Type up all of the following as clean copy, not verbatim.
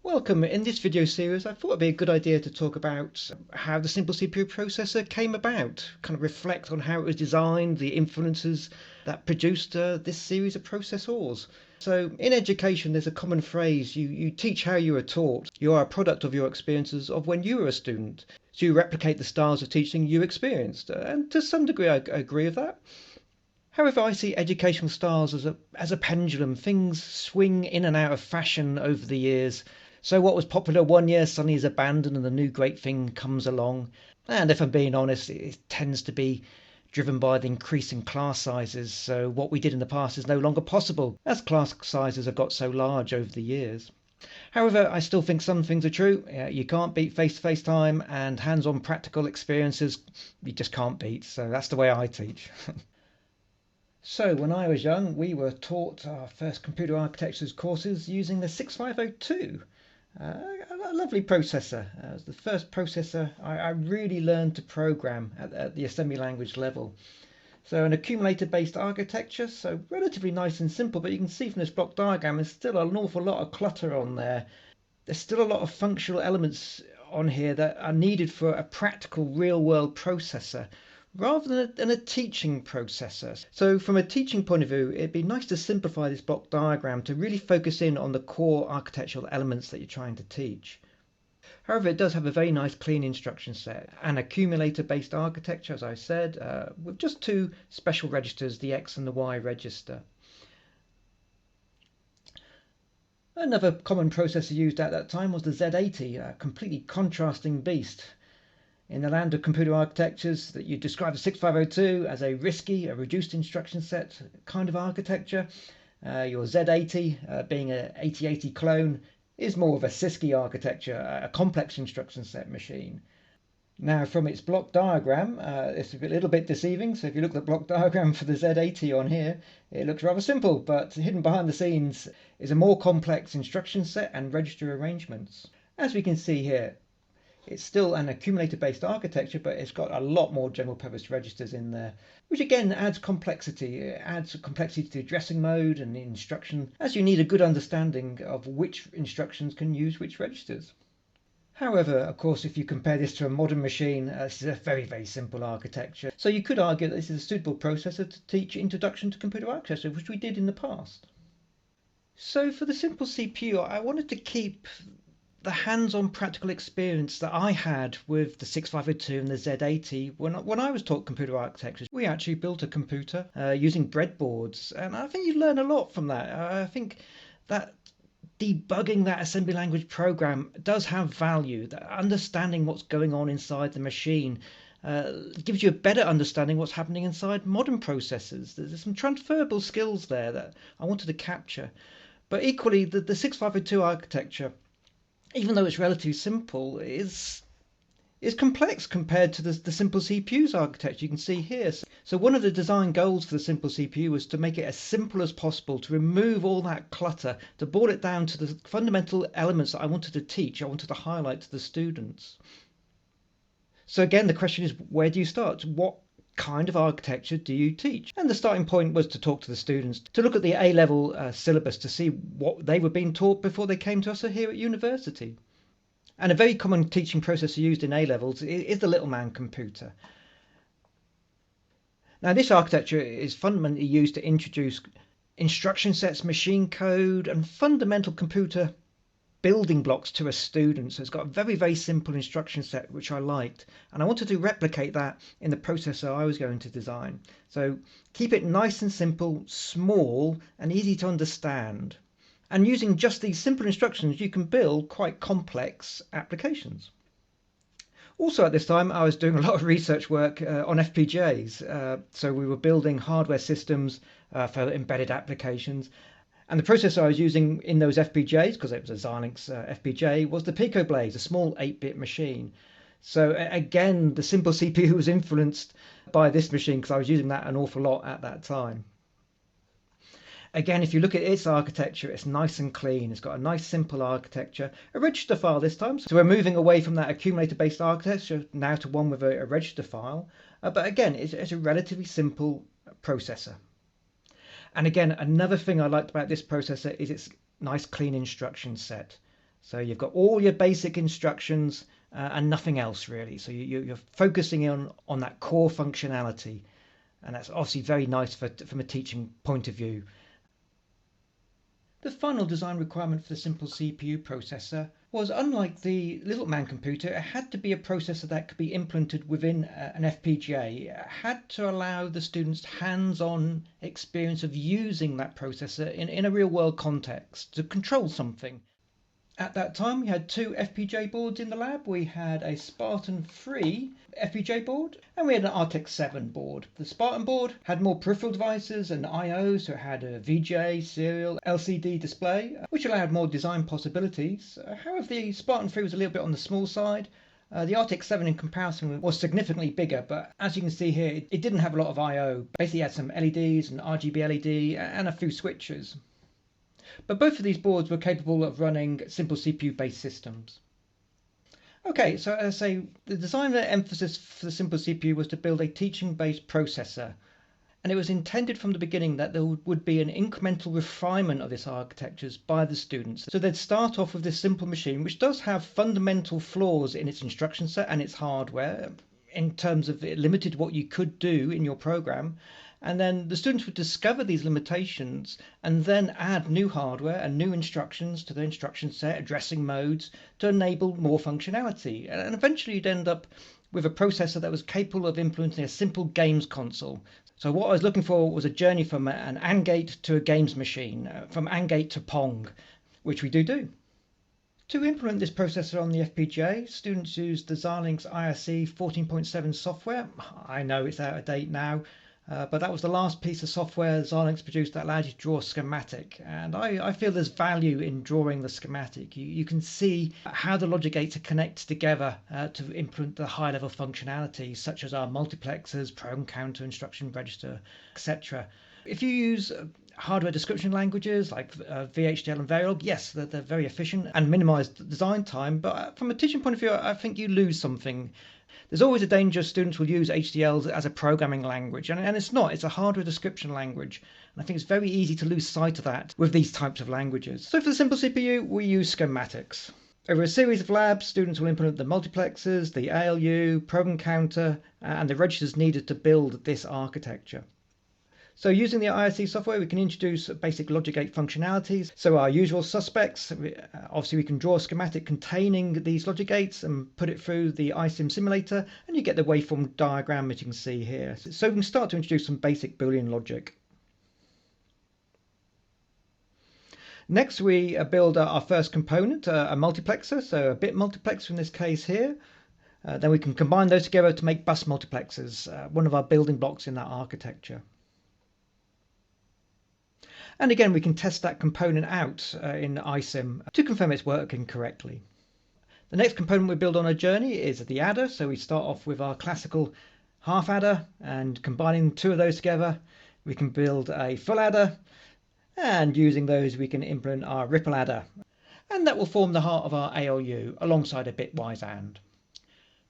Welcome. In this video series, I thought it'd be a good idea to talk about how the simple CPU processor came about, kind of reflect on how it was designed, the influences that produced this series of processors. So in education, there's a common phrase, you teach how you were taught. You are a product of your experiences of when you were a student. So you replicate the styles of teaching you experienced. And to some degree, I agree with that. However, I see educational styles as a pendulum. Things swing in and out of fashion over the years. So what was popular one year suddenly is abandoned and the new great thing comes along. And if I'm being honest, it tends to be driven by the increasing class sizes. So what we did in the past is no longer possible as class sizes have got so large over the years. However, I still think some things are true. You can't beat face-to-face time, and hands-on practical experiences you just can't beat. So that's the way I teach. So when I was young, we were taught our first computer architectures courses using the 6502. A lovely processor. It was the first processor I really learned to program at the assembly language level. So an accumulator based architecture, so relatively nice and simple, but you can see from this block diagram there's still an awful lot of clutter on there. There's still a lot of functional elements on here that are needed for a practical real world processor rather than a teaching processor. So from a teaching point of view, it'd be nice to simplify this block diagram to really focus in on the core architectural elements that you're trying to teach. However, it does have a very nice clean instruction set, an accumulator based architecture, as I said, with just two special registers, the X and the Y register. Another common processor used at that time was the Z80, a completely contrasting beast. In the land of computer architectures, that you describe the 6502 as a risky, a reduced instruction set kind of architecture. Your Z80, being an 8080 clone, is more of a CISC architecture, a complex instruction set machine. Now, from its block diagram, it's a little bit deceiving. So if you look at the block diagram for the Z80 on here, it looks rather simple, but hidden behind the scenes is a more complex instruction set and register arrangements. As we can see here, it's still an accumulator-based architecture, but it's got a lot more general-purpose registers in there, which again adds complexity. It adds complexity to the addressing mode and the instruction, as you need a good understanding of which instructions can use which registers. However, of course, if you compare this to a modern machine, this is a very, very simple architecture. So you could argue that this is a suitable processor to teach Introduction to Computer Architecture, which we did in the past. So for the simple CPU, I wanted to keep the hands-on practical experience that I had with the 6502 and the Z80 when I was taught computer architecture. We actually built a computer using breadboards, and I think you learn a lot from that. I think that debugging that assembly language program does have value. That understanding what's going on inside the machine gives you a better understanding what's happening inside modern processors. There's some transferable skills there that I wanted to capture. But equally, the 6502 architecture, even though it's relatively simple, is complex compared to the simple CPU's architecture you can see here. So one of the design goals for the simple CPU was to make it as simple as possible, to remove all that clutter, to boil it down to the fundamental elements that I wanted to teach, I wanted to highlight to the students. So again, the question is, where do you start? What kind of architecture do you teach? And the starting point was to talk to the students, to look at the A-level syllabus to see what they were being taught before they came to us here at university. And a very common teaching processor used in A-levels is the little man computer. Now this architecture is fundamentally used to introduce instruction sets, machine code, and fundamental computer building blocks to a student. So it's got a very, very simple instruction set, which I liked. And I wanted to replicate that in the processor I was going to design. So keep it nice and simple, small, and easy to understand. And using just these simple instructions, you can build quite complex applications. Also at this time, I was doing a lot of research work on FPGAs. So we were building hardware systems for embedded applications. And the processor I was using in those FPGAs, because it was a Xilinx FPGA, was the Pico Blaze, a small 8-bit machine. So again, the simple CPU was influenced by this machine because I was using that an awful lot at that time. Again, if you look at its architecture, it's nice and clean. It's got a nice simple architecture, a register file this time. So we're moving away from that accumulator-based architecture now to one with a register file. But again, it's a relatively simple processor. And again, another thing I liked about this processor is its nice clean instruction set. So you've got all your basic instructions and nothing else really. So you're focusing on that core functionality. And that's obviously very nice from a teaching point of view. The final design requirement for the SimpleCPU processor was, unlike the Little Man computer, it had to be a processor that could be implemented within an FPGA. It had to allow the students hands-on experience of using that processor in a real-world context to control something. At that time, we had two FPGA boards in the lab. We had a Spartan 3 FPGA board and we had an RTX 7 board. The Spartan board had more peripheral devices and I/O, so it had a VGA, serial, LCD display, which allowed more design possibilities. However, the Spartan 3 was a little bit on the small side. The RTX 7 in comparison was significantly bigger, but as you can see here, it didn't have a lot of I/O. Basically, it had some LEDs and RGB LED and a few switches. But both of these boards were capable of running SimpleCPU based systems. Okay, so as I say, the design emphasis for the SimpleCPU was to build a teaching based processor. And it was intended from the beginning that there would be an incremental refinement of this architecture by the students. So they'd start off with this simple machine, which does have fundamental flaws in its instruction set and its hardware, in terms of it limited what you could do in your program. And then the students would discover these limitations and then add new hardware and new instructions to the instruction set, addressing modes to enable more functionality. And eventually you'd end up with a processor that was capable of implementing a simple games console. So what I was looking for was a journey from an AND gate to a games machine, from AND gate to Pong, which we do. To implement this processor on the FPGA, students used the Xilinx IRC 14.7 software. I know it's out of date now, but that was the last piece of software Xilinx produced that allowed you to draw a schematic. And I feel there's value in drawing the schematic. You can see how the logic gates are connected together to implement the high-level functionality, such as our multiplexers, program counter, instruction register, etc. If you use hardware description languages like VHDL and Verilog, yes, they're very efficient and minimize design time, but from a teaching point of view, I think you lose something. There's always a danger students will use HDLs as a programming language, and it's not. It's a hardware description language. And I think it's very easy to lose sight of that with these types of languages. So for the SimpleCPU, we use schematics. Over a series of labs, students will implement the multiplexers, the ALU, program counter, and the registers needed to build this architecture. So using the IRC software, we can introduce basic logic gate functionalities. So our usual suspects, obviously we can draw a schematic containing these logic gates and put it through the iSim simulator, and you get the waveform diagram that you can see here. So we can start to introduce some basic Boolean logic. Next, we build our first component, a multiplexer, so a bit multiplexer in this case here. Then we can combine those together to make bus multiplexers, one of our building blocks in that architecture. And again, we can test that component out in iSim to confirm it's working correctly. The next component we build on a journey is the adder. So we start off with our classical half adder, and combining two of those together, we can build a full adder. And using those, we can implement our ripple adder. And that will form the heart of our ALU alongside a bitwise AND.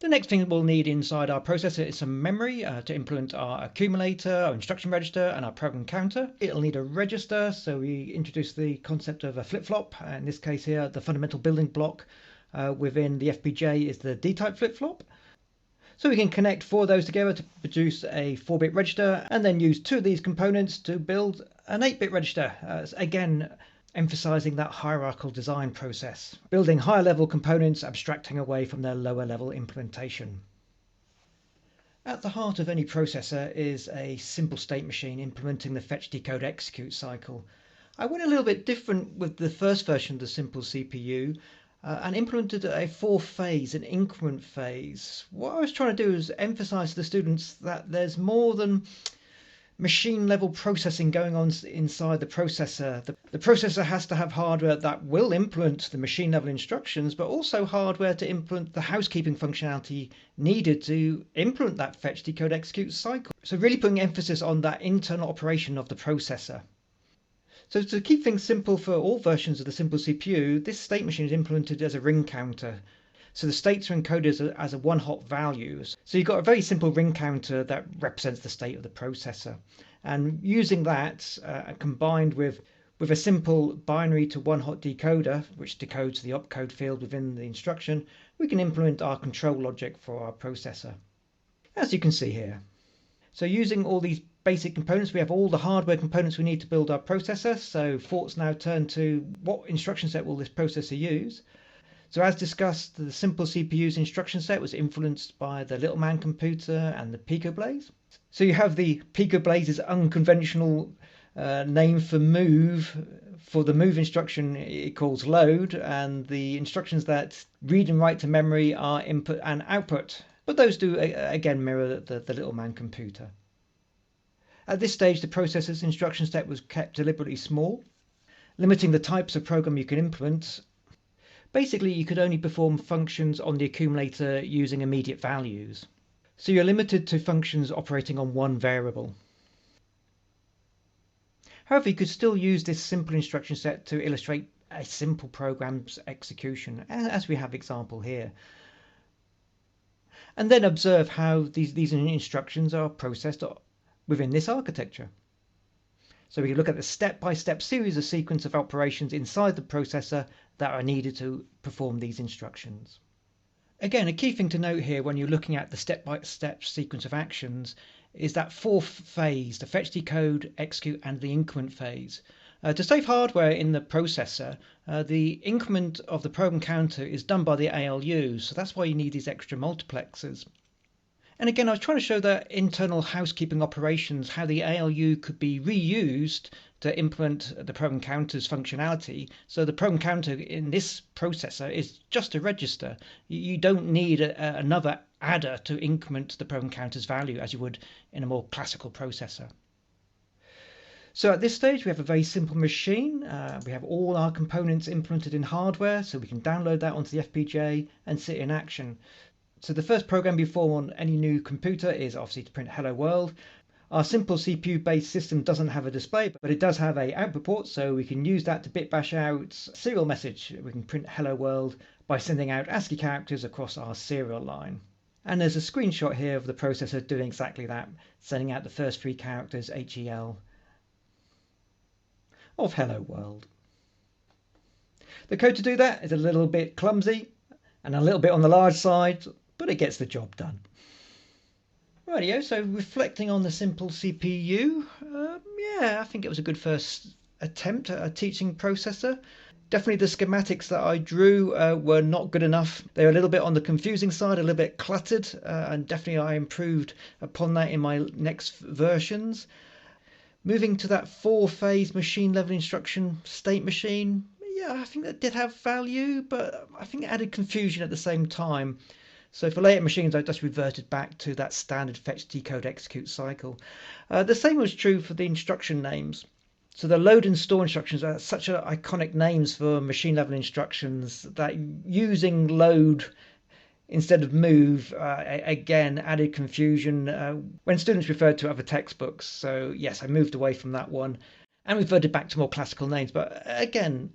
The next thing we'll need inside our processor is some memory to implement our accumulator, our instruction register, and our program counter. It'll need a register, so we introduce the concept of a flip-flop. In this case here, the fundamental building block within the FPGA is the D-type flip-flop. So we can connect four of those together to produce a 4-bit register, and then use two of these components to build an 8-bit register. Again, emphasizing that hierarchical design process, building higher level components, abstracting away from their lower level implementation. At the heart of any processor is a simple state machine implementing the fetch, decode, execute cycle. I went a little bit different with the first version of the SimpleCPU and implemented a 4-phase, an increment phase. What I was trying to do is emphasize to the students that there's more than machine level processing going on inside the processor. The processor has to have hardware that will implement the machine level instructions, but also hardware to implement the housekeeping functionality needed to implement that fetch, decode, execute cycle. So really putting emphasis on that internal operation of the processor. So to keep things simple for all versions of the SimpleCPU, this state machine is implemented as a ring counter. So the states are encoded as a one-hot value. So you've got a very simple ring counter that represents the state of the processor. And using that combined with With a simple binary to one hot decoder, which decodes the opcode field within the instruction, we can implement our control logic for our processor, as you can see here. So using all these basic components, we have all the hardware components we need to build our processor. So thoughts now turn to what instruction set will this processor use. So as discussed, the SimpleCPU's instruction set was influenced by the Little Man computer and the picoblaze. So you have the picoblaze's unconventional name for move. For the move instruction, it calls load, and the instructions that read and write to memory are input and output. But those do again mirror the Little Man computer. At this stage, the processor's instruction set was kept deliberately small, limiting the types of program you can implement. Basically, you could only perform functions on the accumulator using immediate values. So you're limited to functions operating on one variable. However, you could still use this simple instruction set to illustrate a simple program's execution, as we have example here. And then observe how these instructions are processed within this architecture. So we can look at the step-by-step series of sequence of operations inside the processor that are needed to perform these instructions. Again, a key thing to note here when you're looking at the step-by-step sequence of actions is that fourth phase, the fetch, decode, execute, and the increment phase. To save hardware in the processor, the increment of the program counter is done by the ALU, so that's why you need these extra multiplexers. And again, I was trying to show that internal housekeeping operations, how the ALU could be reused to implement the program counter's functionality. So the program counter in this processor is just a register. You don't need another adder to increment the program counter's value as you would in a more classical processor. So at this stage, we have a very simple machine. We have all our components implemented in hardware, so we can download that onto the FPGA and see it in action. So the first program you form on any new computer is obviously to print hello world. Our simple CPU based system doesn't have a display, but it does have a output port, so we can use that to bit bash out serial message. We can print hello world by sending out ASCII characters across our serial line. And there's a screenshot here of the processor doing exactly that, sending out the first three characters HEL of hello world. The code to do that is a little bit clumsy and a little bit on the large side, but it gets the job done. Rightio, so reflecting on the SimpleCPU, yeah, I think it was a good first attempt at a teaching processor. Definitely the schematics that I drew were not good enough. They were a little bit on the confusing side, a little bit cluttered, and definitely I improved upon that in my next versions. Moving to that four-phase machine level instruction state machine, yeah, I think that did have value, but I think it added confusion at the same time. So for later machines, I just reverted back to that standard fetch, decode, execute cycle. The same was true for the instruction names. So the load and store instructions are such iconic names for machine level instructions that using load instead of move, again, added confusion when students referred to other textbooks. So yes, I moved away from that one and reverted back to more classical names. But again,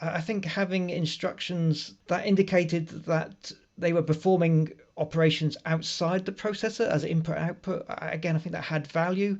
I think having instructions that indicated that they were performing operations outside the processor as input-output, again, I think that had value.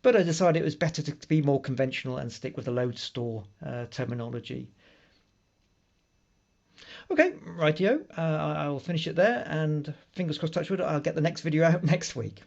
But I decided it was better to be more conventional and stick with the load store terminology. Okay, rightio, I'll finish it there, and fingers crossed, touch wood, I'll get the next video out next week.